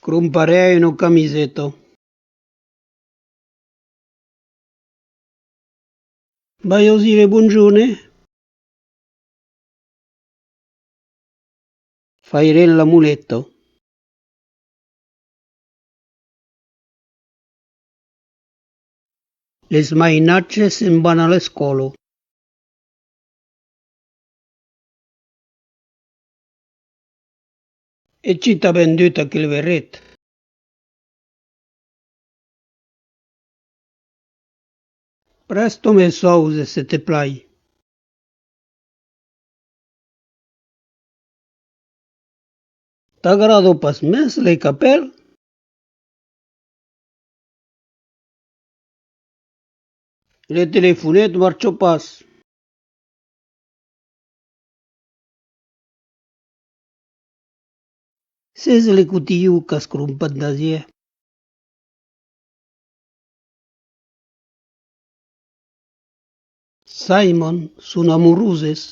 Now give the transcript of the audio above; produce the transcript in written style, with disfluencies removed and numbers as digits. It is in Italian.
Crumparei no camiseto. Vai a usare buongiorno? Fai l'amuletto. Le smainacce sembrano alle scuole. E ci t'ha venduto quel verretto. Presto me sause se te plai. T'agrado pas mes le capel? Le telefonet marcio pas. Ses le cutiucas crumpat d'asie. Simon, sono amoroses.